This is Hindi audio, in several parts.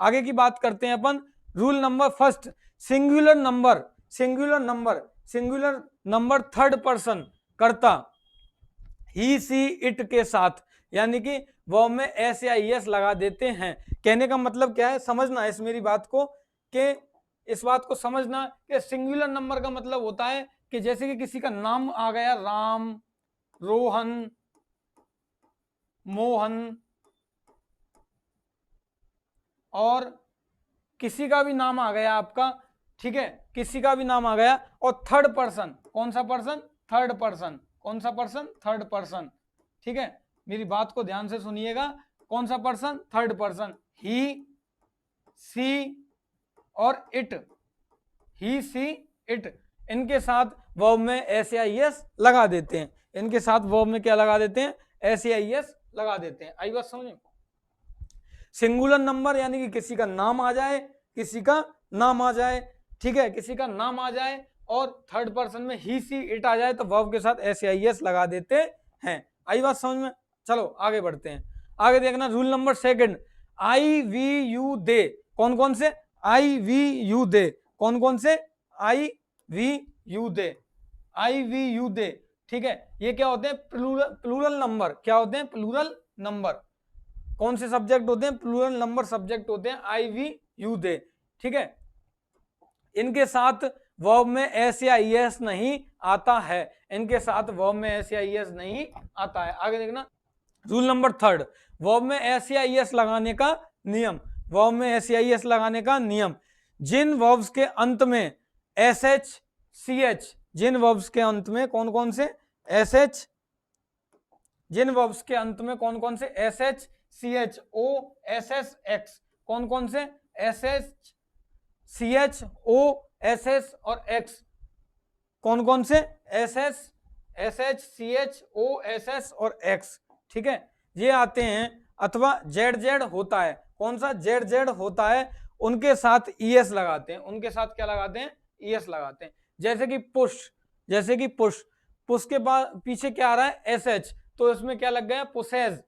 आगे की बात करते हैं अपन। Rule number first, singular number third person कर्ता ही सी इट के साथ, यानी कि वर्ब में एस या एस लगा देते हैं। कहने का मतलब क्या है, समझना इस मेरी बात को, कि इस बात को समझना कि सिंगुलर नंबर का मतलब होता है कि जैसे कि किसी का नाम आ गया, राम, रोहन, मोहन, और किसी का भी नाम आ गया आपका, ठीक है, किसी का भी नाम आ गया, और थर्ड पर्सन, कौन सा पर्सन, थर्ड पर्सन, कौन सा पर्सन, थर्ड पर्सन, ठीक है, मेरी बात को ध्यान से सुनिएगा, कौन सा पर्सन, थर्ड पर्सन, ही, सी और इट, ही, सी, इट, इनके साथ वर्ब में एस या एस लगा देते हैं, इनके साथ वर्ब में क्या लगा देते हैं, एस या एस लगा देते हैं। आई बात समझ? सिंगुलर नंबर यानी कि किसी का नाम आ जाए, किसी का नाम आ जाए, ठीक है, किसी का नाम आ जाए और थर्ड पर्सन में ही, सी, इट आ जाए तो वर्ब के साथ एस या एस लगा देते हैं। आई बात समझ में? चलो आगे बढ़ते हैं। आगे देखना rule number second, I we you they, कौन कौन से, आई वी यू दे, कौन कौन से, I we you they, I we you they, ठीक है, ये क्या होते हैं, प्लूरल नंबर, क्या होते हैं, प्लूरल नंबर, कौन से सब्जेक्ट होते हैं, प्लूरल नंबर सब्जेक्ट होते हैं, आई वी यू दे, ठीक है, इनके साथ वर्ब में एस या एस नहीं आता है, इनके साथ वर्ब में एस या एस नहीं आता है। आगे देखना रूल नंबर थर्ड, वर्ब में एस या एस लगाने का नियम, वर्ब में एस या एस लगाने का नियम, जिन वर्ब्स के अंत में एस एच सी एच, जिन वर्ब्स के अंत में कौन कौन से एस एच, जिन वर्ब्स के अंत में कौन कौन से S H C H O S S X, कौन कौन से S H C H O S S और एक्स, कौन कौन से S H C H O S S और एक्स, ठीक है, ये आते हैं, अथवा जेड जेड होता है, कौन सा जेड जेड होता है, उनके साथ ईएस लगाते हैं, उनके साथ क्या लगाते हैं, ईएस लगाते हैं। जैसे कि पुश, जैसे कि पुश, पुश के बाद पीछे क्या आ रहा है, एस एच, तो इसमें क्या लग गया, पुशेज,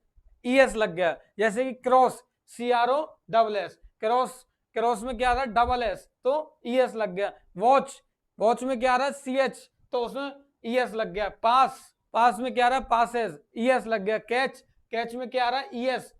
ईएस लग गया। जैसे कि cross, C R O double S, cross, cross में क्या आ रहा है, डबल एस, तो ईएस लग गया। वॉच, वॉच में क्या आ रहा है, सी एच, तो उसमें ईएस लग गया। पास, पास में क्या आ रहा है, पासेज, ईएस लग गया। कैच, कैच में क्या आ रहा है, ईएस,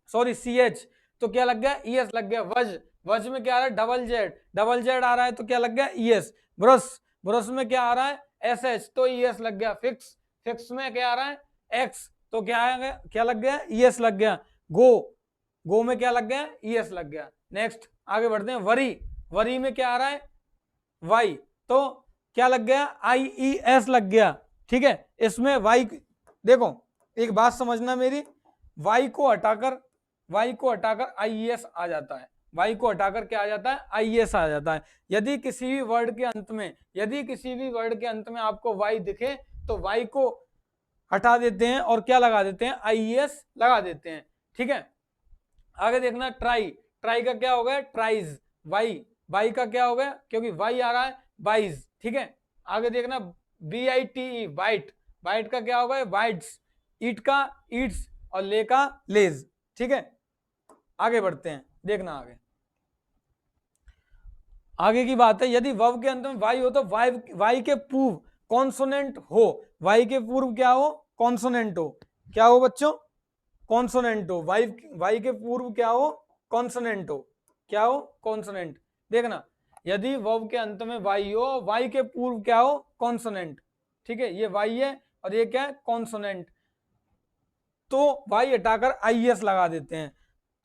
सॉरी सी एच, तो क्या लग गया, ईएस लग गया। वज, वज में क्या आ रहा है, डबल जेड, डबल जेड आ रहा है तो क्या लग गया, ईएस। ब्रश, ब्रश में क्या आ रहा है, एस एच, तो ईएस लग गया। फिक्स, फिक्स में क्या आ रहा है, एक्स, तो क्या आएगा, क्या लग गया, ईएस लग गया। गो, गो में क्या लग गया, ईएस लग गया। नेक्स्ट आगे बढ़ते हैं। वरी, वरी में क्या आ रहा है, वाई, तो क्या लग गया, आई ई एस लग गया, ठीक है, इसमें वाई, देखो एक बात समझना मेरी, वाई को हटाकर, वाई को हटाकर आईएएस आ जाता है, वाई को हटाकर क्या आ जाता है, आईएएस आ जाता है। यदि किसी भी वर्ड के अंत में, यदि किसी भी वर्ड के अंत में आपको वाई दिखे तो वाई को हटा देते हैं और क्या लगा देते हैं, आईएएस लगा देते हैं, ठीक है। आगे देखना ट्राई, ट्राई का क्या हो गया, ट्राइज, वाई, वाई का क्या हो गया, क्योंकि वाई आ रहा है, बाइज, ठीक है। आगे देखना B I T E, bite, bite का क्या होगा, बाइट्स, ईट का ईट्स और ले का लेज, ठीक है। आगे बढ़ते हैं, देखना आगे, आगे की बात है, यदि वर्ब के अंत में वाई हो तो वाई, वाई के पूर्व कॉन्सोनेंट हो, वाई के पूर्व क्या हो, कॉन्सोनेंट हो, क्या हो बच्चों, कॉन्सोनेंट हो, वाई, वाई के पूर्व क्या हो, कॉन्सोनेंट हो, क्या हो, कॉन्सोनेंट। देखना यदि वर्ब के अंत में वाई हो, वाई के पूर्व क्या हो, कॉन्सोनेंट, ठीक है, ये वाई है और ये क्या है, कॉन्सोनेंट, तो वाई हटाकर आईएस लगा देते हैं,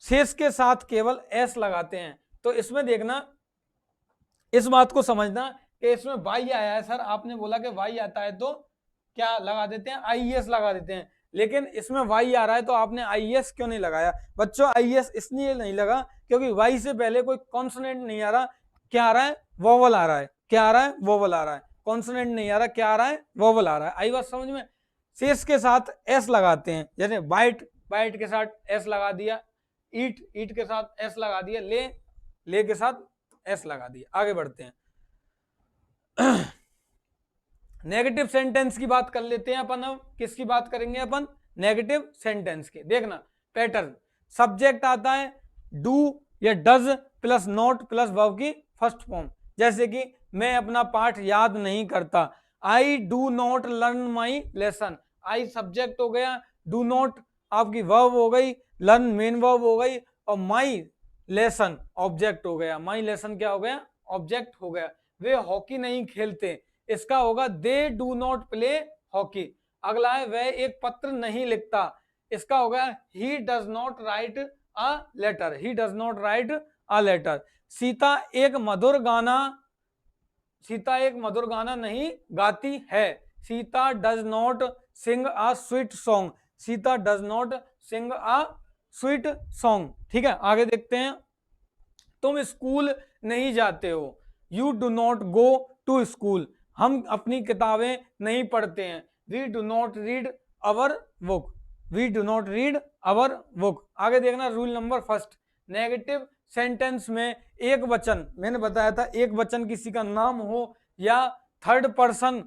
शेष के साथ केवल एस लगाते हैं। तो इसमें देखना, इस बात को समझना कि इसमें वाई आया है, सर आपने बोला कि वाई आता है तो क्या लगा देते हैं, आईएस लगा देते हैं, लेकिन इसमें वाई आ रहा है तो आपने आईएस क्यों नहीं लगाया बच्चों, आईएस इसलिए नहीं लगा क्योंकि वाई से पहले कोई कॉन्सोनेंट नहीं आ रहा, क्या आ रहा है, वोवल आ रहा है, क्या आ रहा है, वोवल आ रहा है, कॉन्सोनेंट नहीं आ रहा, क्या आ रहा है, वोवल आ रहा है। आई बात समझ में। शेष के साथ एस लगाते हैं, जैसे बाइट, बाइट के साथ एस लगा दिया, ईट, ईट के साथ एस लगा दिया, ले, ले के साथ एस लगा दिया। आगे बढ़ते हैं, नेगेटिव सेंटेंस की बात कर लेते हैं अपन। अब किसकी बात करेंगे अपन, नेगेटिव सेंटेंस के। देखना पैटर्न, सब्जेक्ट आता है, डू या does plus not plus verb की फर्स्ट फॉर्म। जैसे कि मैं अपना पाठ याद नहीं करता, I do not learn my lesson. I subject हो गया, डू नॉट आपकी वर्ब हो गई, लर्न मेन वर्ब हो गई, और माई लेसन ऑब्जेक्ट हो गया। माई लेसन क्या हो गया? ऑब्जेक्ट हो गया। वे हॉकी नहीं खेलते, इसका होगा they do not play hockey. अगला है वह एक पत्र नहीं लिखता, इसका होगा he does not write a letter. He does not write a letter. सीता एक मधुर गाना, सीता एक मधुर गाना नहीं गाती है, Sita does not sing a sweet song. Sita does not sing a sweet song. ठीक है, आगे देखते हैं। तुम स्कूल नहीं जाते हो, you do not go to school. हम अपनी किताबें नहीं पढ़ते हैं, we do not read our book. We do not read our book. आगे देखना rule number first, negative sentence में एक वचन, मैंने बताया था एक वचन किसी का नाम हो या थर्ड पर्सन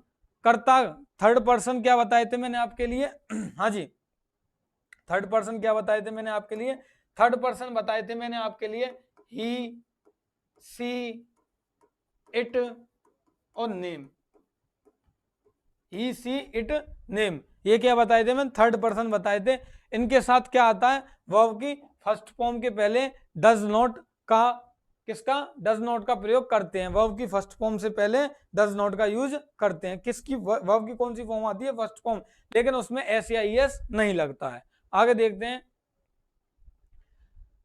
कर्ता। थर्ड पर्सन क्या बताए थे मैंने आपके लिए? हाँ जी, थर्ड पर्सन क्या बताए थे मैंने आपके लिए? थर्ड पर्सन बताए थे मैंने आपके लिए ही, सी, इट और name. He, she, it, name, ये क्या बताए थे? मैंने थर्ड पर्सन बताए थे। इनके साथ क्या आता है? वर्ब की फर्स्ट फॉर्म के पहले डज नॉट का, किसका? डज नॉट का प्रयोग करते हैं। वर्ब की फर्स्ट फॉर्म से पहले डज नॉट का यूज करते हैं। किसकी? वर्ब की कौन सी फॉर्म आती है? फर्स्ट फॉर्म, लेकिन उसमें एस या ई एस नहीं लगता है। आगे देखते हैं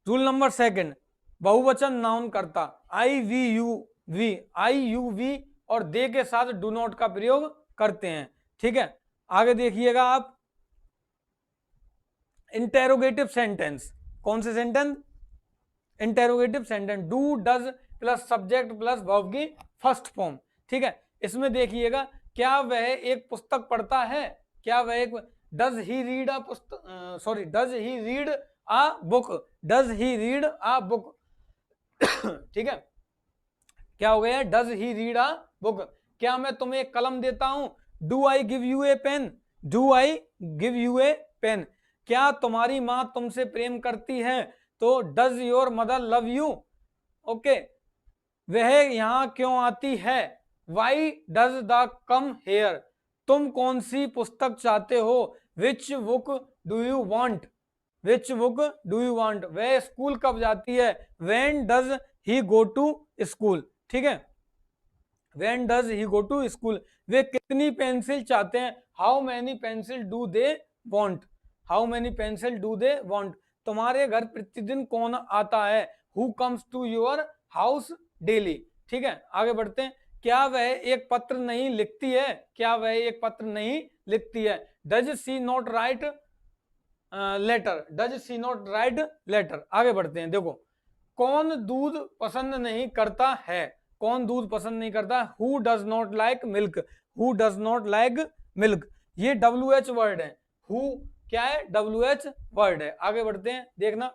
रूल नंबर सेकंड, बहुवचन नाउन करता, I we you we, I you we और दे के साथ डू नॉट का प्रयोग करते हैं। ठीक है, आगे देखिएगा आप इंटेरोगेटिव सेंटेंस। कौन से sentence? Interrogative sentence, do does plus subject plus verb की फर्स्ट फॉर्म। ठीक है, इसमें देखिएगा क्या वह एक पुस्तक पढ़ता है? क्या वह एक, डज ही रीड अ पुस्तक, sorry, does he read a book. Does he read a book. ठीक है, क्या हो गया? Does he read a book. क्या मैं तुम्हें एक कलम देता हूं? Do I give you a pen. Do I give you a pen. क्या तुम्हारी मां तुमसे प्रेम करती है? तो does your mother love you. Okay, वह यहां क्यों आती है? Why does the come here. तुम कौन सी पुस्तक चाहते हो? Which book do you want. Which book do you want. वह स्कूल कब जाती है? When does he go to school. ठीक है, when does he go to school. वे कितनी पेंसिल चाहते हैं? How many pencil do they want. How many pencil do they want. तुम्हारे घर प्रतिदिन कौन आता है? Who comes to your house daily. ठीक है, आगे बढ़ते हैं। क्या वह एक पत्र नहीं लिखती है? क्या वह एक पत्र नहीं लिखती है? Does she not write letter. Does she not write letter. आगे बढ़ते हैं, देखो कौन दूध पसंद नहीं करता है? कौन दूध पसंद नहीं करता? Who does not like milk. Who does not like milk. ये WH वर्ड है। हु क्या है? WH वर्ड है। आगे बढ़ते हैं, देखना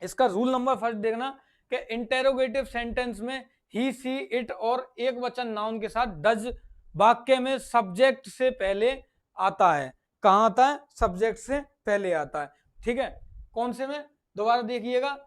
इसका रूल नंबर फर्स्ट देखना कि इंटेरोगेटिव सेंटेंस में ही, सी, इट और एक वचन नाउन के साथ डज वाक्य में सब्जेक्ट से पहले आता है। कहां आता है? सब्जेक्ट से पहले आता है। ठीक है, कौन से में? दोबारा देखिएगा,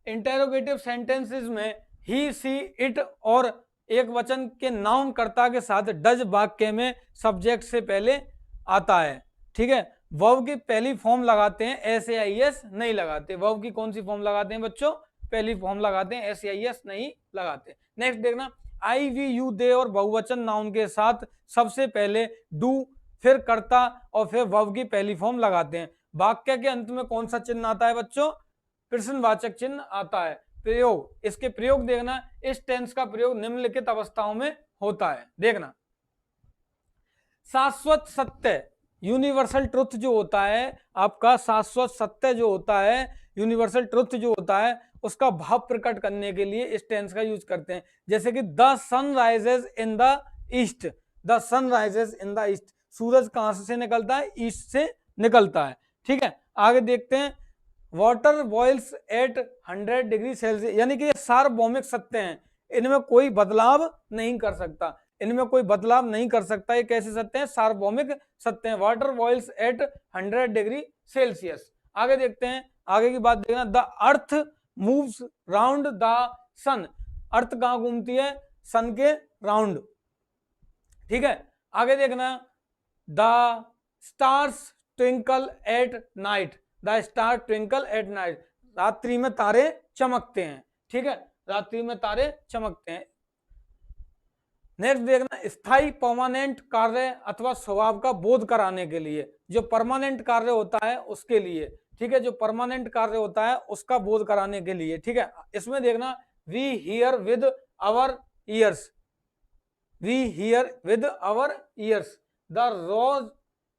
इंटेरोगेटिव सेंटेंसेस में ही, सी, इट और एक वचन के नाउन कर्ता के साथ डज वाक्य में सब्जेक्ट से पहले आता है। ठीक है, वर्ब की पहली फॉर्म लगाते हैं, एस ए आई एस नहीं लगाते। वर्ब की कौन सी फॉर्म लगाते हैं बच्चों? पहली फॉर्म लगाते हैं, एस ए आई एस नहीं लगाते। नेक्स्ट देखना, आई वी यू दे और बहुवचन नाउन के साथ सबसे पहले डू, फिर कर्ता और फिर वर्ब की पहली फॉर्म लगाते हैं। वाक्य के अंत में कौन सा चिन्ह आता है बच्चों? प्रश्नवाचक चिन्ह आता है। प्रयोग, इसके प्रयोग देखना, इस टेंस का प्रयोग निम्नलिखित अवस्थाओं में होता है। देखना, शाश्वत सत्य, यूनिवर्सल ट्रुथ जो होता है आपका, शाश्वत सत्य जो होता है, यूनिवर्सल ट्रुथ जो होता है, उसका भाव प्रकट करने के लिए इस टेंस का यूज करते हैं। जैसे कि the sun rises in the east. The sun rises in the east. सूरज कहां से निकलता है? ईस्ट से निकलता है। ठीक है, आगे देखते हैं, water boils at 100 degree Celsius. यानी कि ये सार्वभौमिक सत्य हैं, इनमें कोई बदलाव नहीं कर सकता। इनमें कोई बदलाव नहीं कर सकता। ये कैसे सत्य हैं? सार्वभौमिक सत्य हैं। Water boils at 100 degree Celsius. आगे देखते हैं, आगे की बात देखना, the earth moves round the sun, earth कहाँ घूमती है, सन के राउंड, ठीक है। आगे देखना, the stars twinkle at night, the star twinkle at night, रात्रि में तारे चमकते हैं, ठीक है, रात्रि में तारे चमकते हैं। नेक्स्ट देखना, स्थायी परमानेंट कार्य अथवा स्वभाव का बोध कराने के लिए, जो परमानेंट कार्य होता है उसके लिए, ठीक है, जो परमानेंट कार्य होता है उसका बोध कराने के लिए, ठीक है। इसमें देखना, we hear with our ears, we hear with our ears, the rose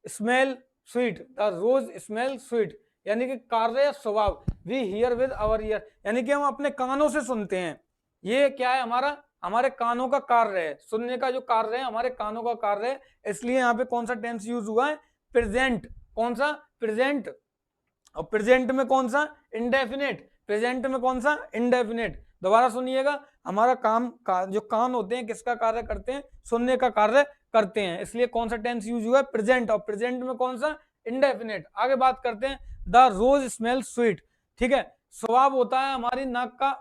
smell sweet, the rose smell sweet, यानी कि कार्य स्वभाव, we hear with our ear, यानी कि हम अपने कानों से सुनते हैं। ये क्या है, हमारा हमारे कानों का कार्य है, सुनने का जो कार्य है हमारे कानों का कार्य है, इसलिए यहाँ पे कौन सा टेंस यूज हुआ है, प्रेजेंट, कौन सा, प्रेजेंट। और प्रेजेंट में कौन सा, इंडेफिनेट, प्रेजेंट में कौन सा, इंडेफिनेट। दोबारा सुनिएगा, हमारा जो कान होते हैं किसका कार्य करते हैं, सुनने का कार्य करते हैं, इसलिए कौन सा टेंस यूज हुआ है, प्रेजेंट, और प्रेजेंट में कौन सा, इंडेफिनेट। आगे बात करते हैं, द रोज स्मेल स्वीट, ठीक है, स्वभाव होता है हमारी नाक का,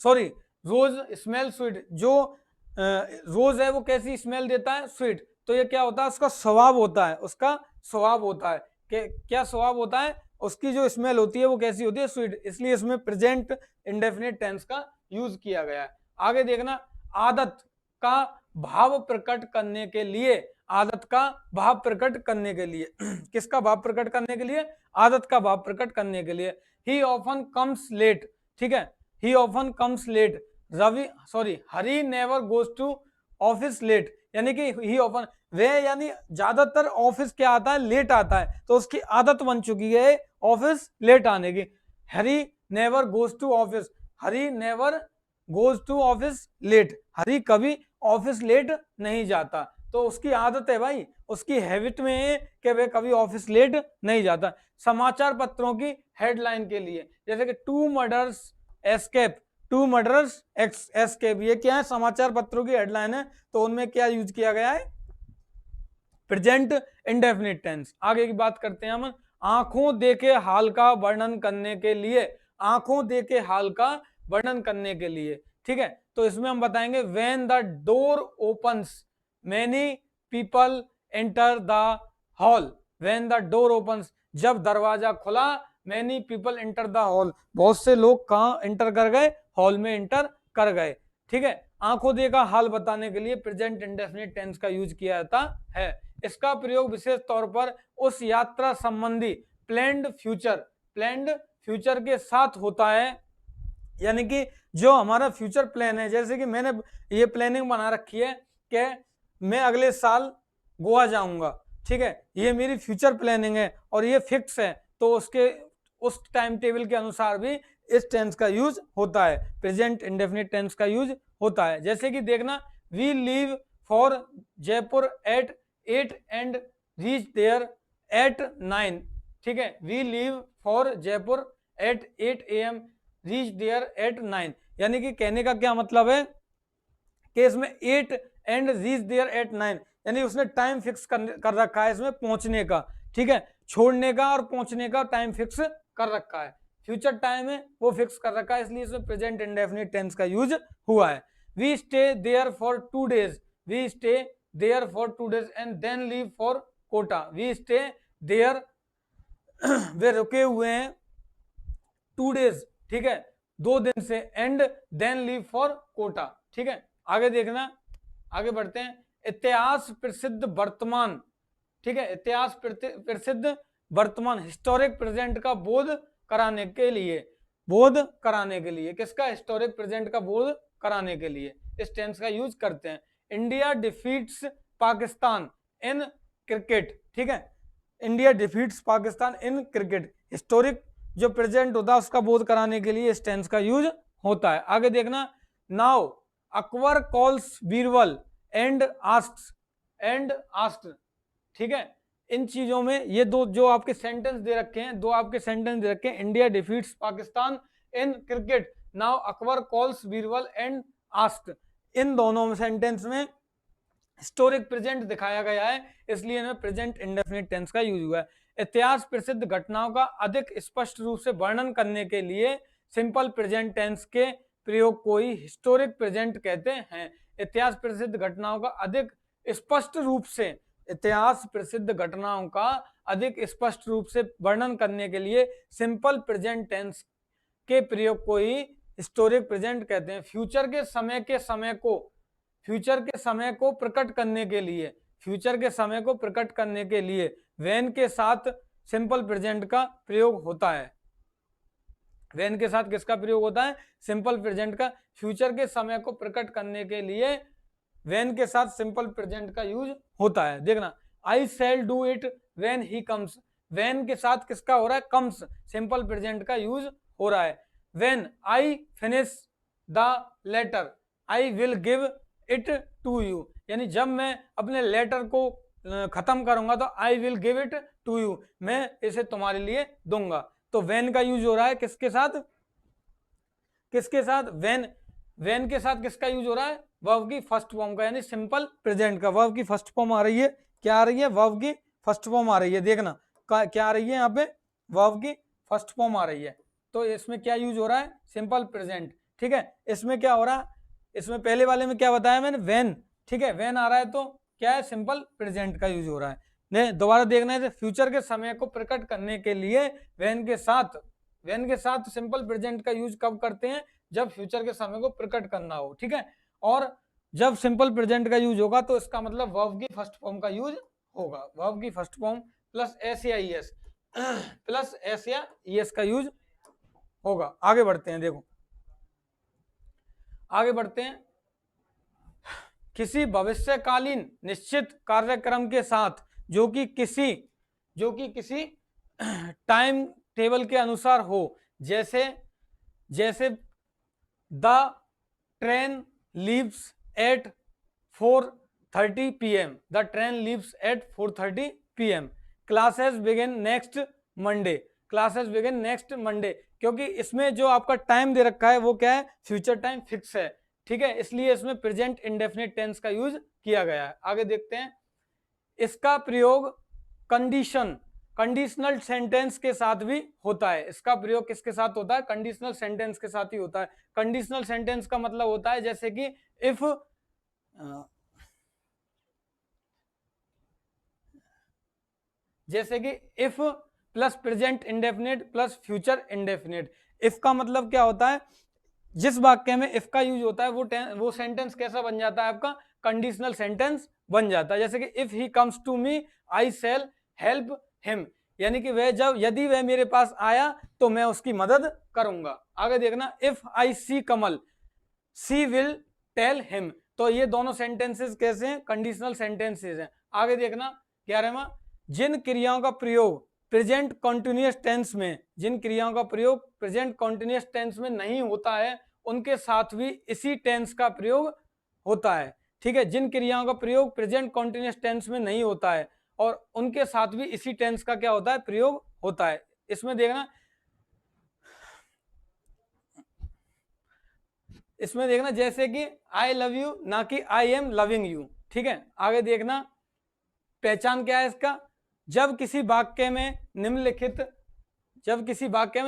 सॉरी, रोज स्मेल स्वीट, जो रोज है वो कैसी स्मेल देता है, स्वीट, तो ये क्या होता है, उसका स्वभाव होता है, उसका स्वभाव होता है, क्या स्वभाव होता है, उसकी जो स्मेल होती है वो कैसी होती है, स्वीट, इसलिए इसमें प्रेजेंट इंडेफिनिट टेंस का यूज किया गया है। आगे देखना, आदत का भाव प्रकट करने के लिए, आदत का भाव प्रकट करने के लिए किसका भाव प्रकट करने के लिए, आदत का भाव प्रकट करने के लिए, ही ऑफन कम्स लेट, ठीक है, he often comes late, Hari never goes to office late, यानी कि ही ऑफन, वह यानी ज्यादातर ऑफिस क्या आता है, लेट आता है, तो उसकी आदत बन चुकी है ऑफिस लेट आने की। Hari never goes to office, Hari never goes to office late, Hari कभी ऑफिस लेट नहीं जाता, तो उसकी आदत है भाई, उसकी हैबिट में है कि वह कभी ऑफिस लेट नहीं जाता। समाचार पत्रों की हेडलाइन के लिए, जैसे कि two murders escape, two murders escape, ये क्या है, समाचार पत्रों की हेडलाइन है, तो उनमें क्या यूज किया गया है, प्रेजेंट इंडेफिनिट टेंस। आगे की बात करते हैं हम, आंखों देखे हाल का वर्णन करने के लिए, आंखों देखे हाल का वर्णन करने के लिए, ठीक है, तो इसमें हम बताएंगे, when the door opens many people enter the hall, when the door opens, जब दरवाजा खुला, many people enter the hall, बहुत से लोग कहाँ एंटर कर गए, हॉल में एंटर कर गए, ठीक है। आंखों देखा हाल बताने के लिए प्रेजेंट इंडेफिनिट टेंस का यूज किया जाता है। इसका प्रयोग विशेष तौर पर उस यात्रा संबंधी प्लान्ड फ्यूचर के साथ होता है, यानी कि जो हमारा फ्यूचर प्लान है, जैसे कि मैंने ये प्लानिंग बना रखी है कि मैं अगले साल गोवा जाऊंगा, ठीक है, ये मेरी फ्यूचर प्लानिंग है और ये फिक्स है, तो उस टाइम टेबल के अनुसार भी इस टेंस का यूज होता है, प्रेजेंट इंडेफिनिट टेंस का यूज होता है। जैसे कि देखना, we leave for Jaipur at 8 and reach there at 9, ठीक है, we leave for Jaipur at 8 AM reach there at 9, यानी कि कहने का क्या मतलब है कि इसमें 8 एंड रीच देयर एट 9, यानी उसने टाइम फिक्स कर रखा है इसमें पहुंचने का, ठीक है, छोड़ने का और पहुंचने का टाइम फिक्स कर रखा है, फ्यूचर टाइम है वो फिक्स कर रखा है, इसलिए इसमें प्रेजेंट इंडेफिनिट टेंस का यूज हुआ है। We stay there for 2 days, we stay there for 2 days and then leave for Kota, we stay there वे रुके हुए हैं 2 days, ठीक है, 2 दिन से, and then leave for Kota, ठीक है। आगे देखना, आगे बढ़ते हैं, इतिहास प्रसिद्ध वर्तमान, ठीक है, इतिहास प्रसिद्ध वर्तमान, हिस्टोरिक प्रेजेंट का बोध कराने के लिए, किसका, हिस्टोरिक प्रेजेंट का बोध कराने के लिए इस टेंस का यूज करते हैं। India defeats Pakistan in cricket, ठीक है, India defeats Pakistan in cricket, historic जो प्रेजेंट होता है उसका बोध कराने के लिए इस टेंस का यूज होता है। आगे देखना, now Akbar calls Birbal and asked, ठीक है, इन चीजों में ये दो जो आपके सेंटेंस दे रखे हैं, India defeats Pakistan in cricket, now Akbar calls Birbal and asked, इन दोनों सेंटेंस में हिस्टोरिक प्रेजेंट दिखाया गया है, इसलिए इनमें प्रेजेंट इंडेफिनिट टेंस का यूज हुआ है। इतिहास प्रसिद्ध घटनाओं का अधिक स्पष्ट रूप से वर्णन करने के लिए सिंपल प्रेजेंट टेंस के प्रयोग को ही हिस्टोरिक प्रेजेंट कहते हैं। इतिहास प्रसिद्ध घटनाओं का अधिक स्पष्ट रूप से, इतिहास प्रसिद्ध घटनाओं का अधिक स्पष्ट रूप से वर्णन करने के लिए सिंपल प्रेजेंट टेंस के प्रयोग को ही हिस्टोरिक प्रेजेंट कहते हैं। फ्यूचर के समय को प्रकट करने के लिए, फ्यूचर के समय को प्रकट करने के लिए व्हेन के साथ सिंपल प्रेजेंट का प्रयोग होता है। व्हेन के साथ किसका प्रयोग होता है? सिंपल प्रेजेंट का। फ्यूचर के समय को प्रकट करने के लिए व्हेन के साथ सिंपल प्रेजेंट का यूज होता है। देखना, I shall do it when he comes, when के साथ किसका हो रहा है? कम्स, सिंपल प्रेजेंट का यूज हो रहा है। When I finish the letter I will give it to you, यानी जब मैं अपने लेटर को खत्म करूंगा तो I will give it to you, मैं इसे तुम्हारे लिए दूंगा। तो व्हेन का यूज हो रहा है किसके साथ? किसके साथ? व्हेन के साथ किसका यूज हो रहा है? वर्ब की फर्स्ट फॉर्म का, यानी सिंपल प्रेजेंट का। वर्ब की फर्स्ट फॉर्म आ रही है, क्या आ रही है? वर्ब की फर्स्ट फॉर्म आ रही है। देखना क्या आ रही है यहाँ पे? वर्ब की फर्स्ट फॉर्म आ रही है। तो इसमें क्या यूज हो रहा है? Simple present. ठीक है, इसमें क्या हो रहा है? इसमें पहले वाले में क्या बताया मैंने? व्हेन। ठीक है, व्हेन आ रहा है तो क्या है? सिंपल प्रेजेंट का यूज हो रहा है। नहीं, दोबारा देखना है, फ्यूचर के समय को प्रकट करने के लिए व्हेन के साथ सिंपल प्रेजेंट का यूज कब करते हैं? जब फ्यूचर के समय को प्रकट करना हो। ठीक है, और जब सिंपल प्रेजेंट का यूज होगा तो इसका मतलब वर्ब की फर्स्ट फॉर्म का यूज होगा। वर्ब की फर्स्ट फॉर्म प्लस एस या ईएस प्लस एस या ईएस का यूज होगा। आगे बढ़ते हैं, देखो आगे बढ़ते हैं। किसी भविष्यकालीन निश्चित कार्यक्रम के साथ जो कि किसी टाइम टेबल के अनुसार हो, जैसे the train leaves eight 4:30 PM, the train leaves eight 4:30 PM, classes begin next Monday, क्योंकि इसमें जो आपका टाइम दे रखा है वो क्या है? फ्यूचर टाइम फिक्स है। ठीक है, इसलिए इसमें प्रेजेंट इंडेफिनिट टेंस का यूज किया गया है। आगे देखते हैं, इसका प्रयोग कंडीशनल सेंटेंस के साथ भी होता है। इसका प्रयोग किसके साथ होता है? कंडीशनल सेंटेंस के साथ ही होता है। कंडीशनल सेंटेंस का मतलब होता है जैसे कि if plus present indefinite plus future indefinite. If का मतलब क्या होता है? जिस वाक्य में इफ का यूज होता है वो सेंटेंस कैसा बन जाता है? आपका कंडीशनल सेंटेंस बन जाता है। जैसे कि if he comes to me I shall help him, यानी कि यदि वह मेरे पास आया तो मैं उसकी मदद करूंगा। आगे देखना, if I see Kamal she will tell him. तो ये दोनों सेंटेंसेस कैसे हैं? कंडीशनल सेंटेंसेस हैं। आगे देखना 11वां, जिन क्रियाओं का प्रयोग प्रेजेंट कॉन्टिन्यूअस टेंस में नहीं होता है उनके साथ भी इसी टेंस का प्रयोग होता है। ठीक है, जिन क्रियाओं का प्रयोग प्रेजेंट कॉन्टिन्यूअस टेंस में नहीं होता है और उनके साथ भी इसी टेंस का क्या होता है? प्रयोग होता है। इसमें देखना जैसे कि आई लव यू, ना कि आई एम लविंग यू। ठीक है, आगे देखना, पहचान क्या है इसका? जब किसी वाक्य में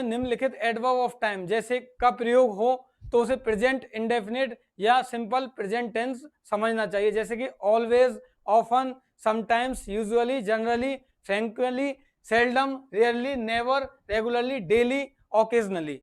निम्नलिखित एडवर्ब ऑफ टाइम जैसे का प्रयोग हो तो उसे प्रेजेंट इंडेफिनिट या सिंपल प्रेजेंट टेंस समझना चाहिए। जैसे कि always, often, sometimes, usually, generally, frankly, seldom, rarely, never, regularly, daily, occasionally.